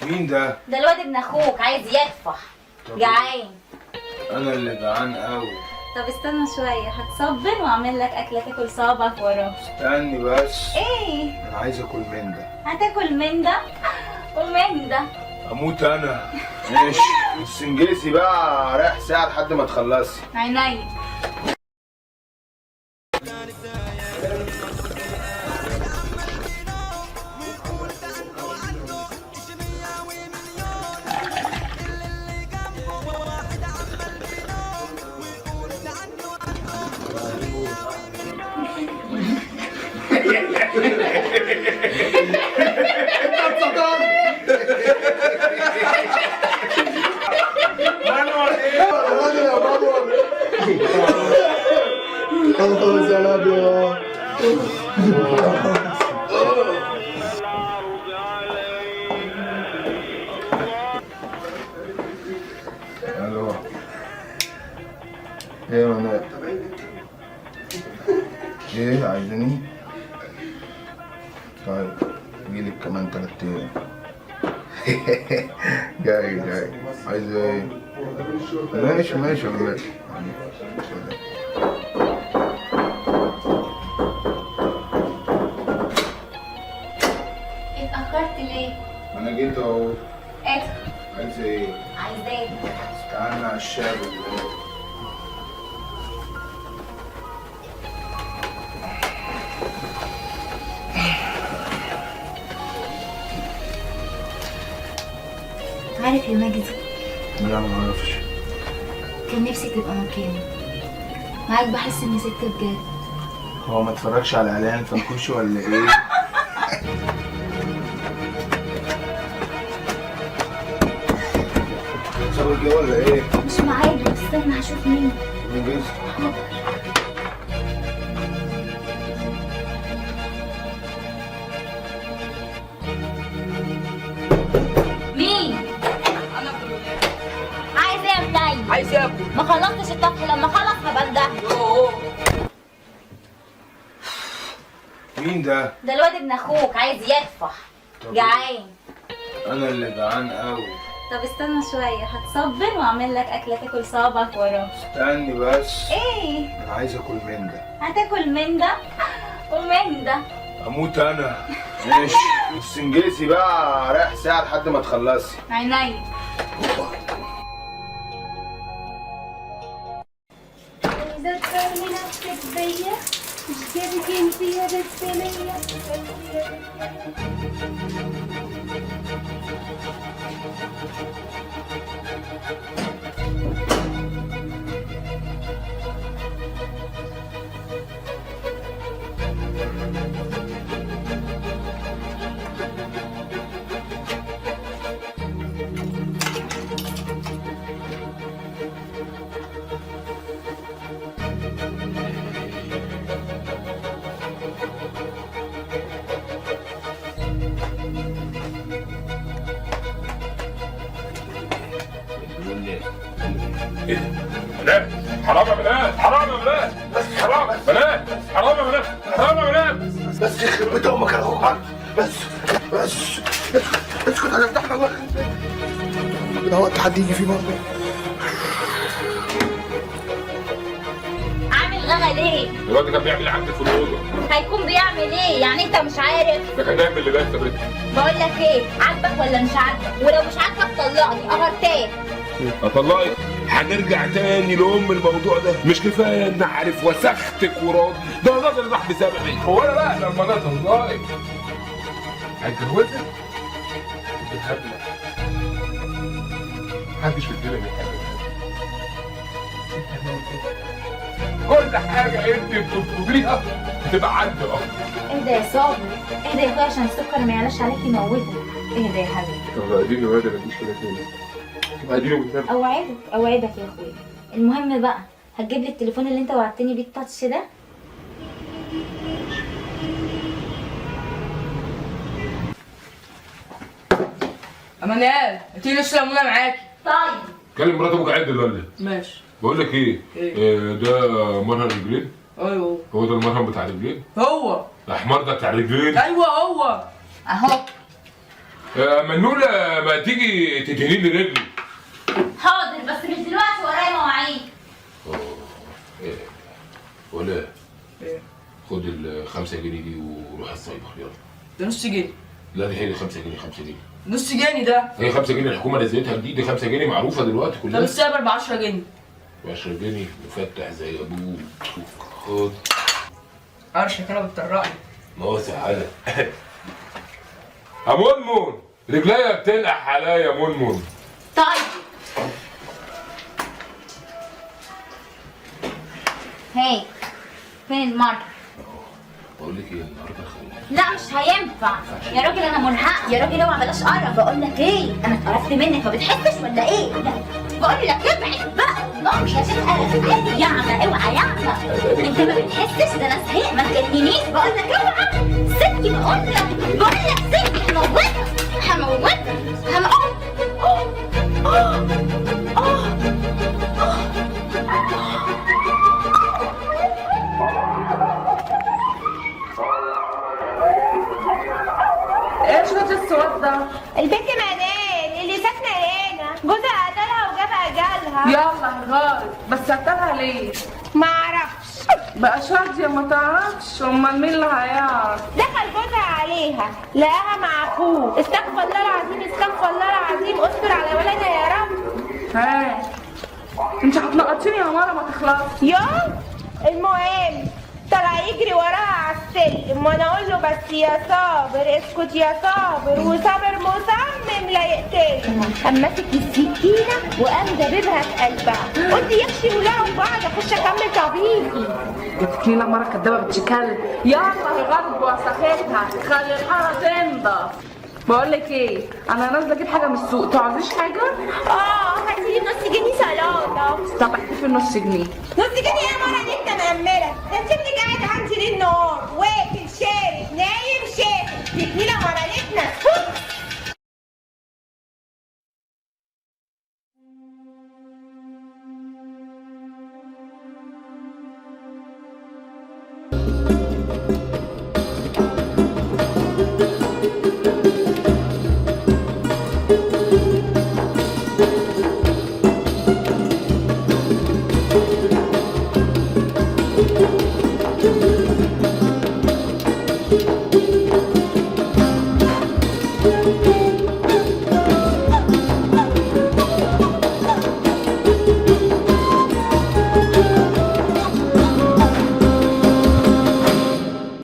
مين ده؟ ده الواد ابن اخوك عايز يدفع. جعان. انا اللي جعان قوي. طب استنى شويه هتصبر واعمل لك اكله تاكل صوابعك وراه. استني بس. ايه؟ انا عايز اكل من ده. هتاكل من ده؟ كل من ده. اموت انا. ماشي بس انجليزي بقى، رايح ساعه لحد ما تخلصي. عينيا. الو. ايه يا منال؟ ايه عايزاني؟ طيب اجيلك كمان 3 ايام. جاي عايز ايه؟ ماشي ماشي. اتأخرت ليه؟ انا جيت اهو. ادخل. عايز ايه؟ عايز ايه؟ استعنا على الشاب اللي عارف يا ماجد، لا ما اعرفش. كان نفسي تبقى مكاني. معاك بحس اني ست بجد. هو ما اتفرجش على اعلان فنكوش ولا ايه؟ صار الجو ولا ايه؟ مش معاك، استنى هشوف مين. انجليزي. مين؟ انا بقول عايز ايه يا منيل؟ عايز اكل. ما خلصتش الطبخ، لما خلص هبنده. مين ده؟ ده الواد ابن اخوك عايز يدفع. جعان. انا اللي جعان قوي. طب استنى شويه هتصبر واعمل لك اكله تاكل صوابعك وراه. استني بس. ايه؟ انا عايز اكل من ده. هتاكل من ده؟ كل من ده. اموت انا. ماشي بس انجليزي بقى، رايح ساعه لحد ما تخلصي. عينيا. إذا تفهم نفسك بيا مش جايبين فيها بالسنية. بنات حرام يا بنات، حرام يا بنات، بس حرام بنات، حرام يا بنات، حرام يا بنات. بس يخرب بيت امك يا اخوك. بس اسكت هنفتح لك. الله ده وقت حد يجي فيه برضه. عامل غدا ليه؟ الواد كان بيعمل عندي في الاوضه. هيكون بيعمل ايه؟ يعني انت مش عارف؟ ده كان نايم اللي بات بنت. بقول لك ايه، عاجبك ولا مش عاجبك؟ ولو مش عاجبك طلقني قهرتك. اطلقك. هنرجع تاني لام الموضوع ده. مش كفايه ان عارف وسختك وراضي، ده الراجل راح بسببي. هو انا بقى لما انا اطلقك هتجوزك؟ انت هبله. محدش في الدنيا بيحبك. كل حاجه انت بتطلبيها بتبقى عندي اهو. اهدى يا صابر، اهدى يا اخويا عشان السكر ما يعلاش عليك يموتك. اهدى يا حبيبي. طب اديني واد ما تجيش كده تاني. اديني والنبي. اوعدك يا اخويا. المهم بقى هتجيب لي التليفون اللي انت وعدتني بيه التاتش ده. منال هاتي لي ليمونه معاكي. طيب. كلم مرات ابوك عد ولا؟ ماشي. بقول لك ايه؟ ده مرهم رجلين؟ ايوه هو ده المرهم بتاع الرجلين؟ هو. الاحمر ده بتاع الرجلين؟ ايوه هو اهو. منولة ما تيجي تدهني لي رجلي. حاضر بس مش دلوقتي، ورايا مواعيد. ايه ولا خد ال5 جنيه دي وروح السايبر يلا. ده نص جنيه. لا دي هي 5 جنيه 5 جنيه. نص جنيه ده؟ هي 5 جنيه الحكومه نزلتها جديد، دي 5 جنيه معروفه دلوقتي كلها. طب السايبر ب 10 جنيه. ب 10 جنيه مفتح زي ابوك. خد. انا شكلها بتطرقني. ناصح على يا منمن، رجليا بتنقح عليا يا منمن. طيب هي فين المرة؟ بقول لك ايه النهارده خلينا. لا مش هينفع يا راجل، انا منحقه يا راجل، اوعى بلاش قرف. بقول لك ايه، انا اتقرفت منك ما بتحسش ولا ايه؟ لا بقول لك ابعد بقى، لا مش هشيل قرف. عادي ياما، اوعى ياما، انت ما بتحسش، ده انا زهقت، ما تكلمنيش. بقول لك اوعى سكي، بقول لك سكي، هموتك ايه شوية السواد ده؟ البنت منال اللي ساكنه هنا جوزها قتلها وجاب اجلها. يلا غارب، بس قتلها ليه؟ معرفش، بقى شاطية ما تعرفش، امال مين اللي هيعرف؟ دخل جوزها عليها لقاها مع اخوه. استغفر الله العظيم، استغفر الله العظيم، استر على ولدها يا رب. ها انت هتنقطيني يا مره ما تخلص. يوم المهم طلع يجري وراها على السلم، وانا اقول له بس يا صابر اسكت يا صابر، وصابر مصمم لا يقتلني. قام ماسك السكينه وقام دببها في قلبها. قلت يخشي ولعوا بعض، اخش اكمل طبيخي. جبت لنا مره كدابه بتشكل. يلا غرب وسختها، خلي الحاره تنضف. بقول لك ايه، انا نازله اجيب حاجه من السوق، تعوزيش حاجه؟ هاتيلي نص جنيه سلطه. طب احتفي النص جنيه. نص جنيه يا مرة دي انت مأملة، ده انت ابنك قاعد عندي ليل نهار واكل شارب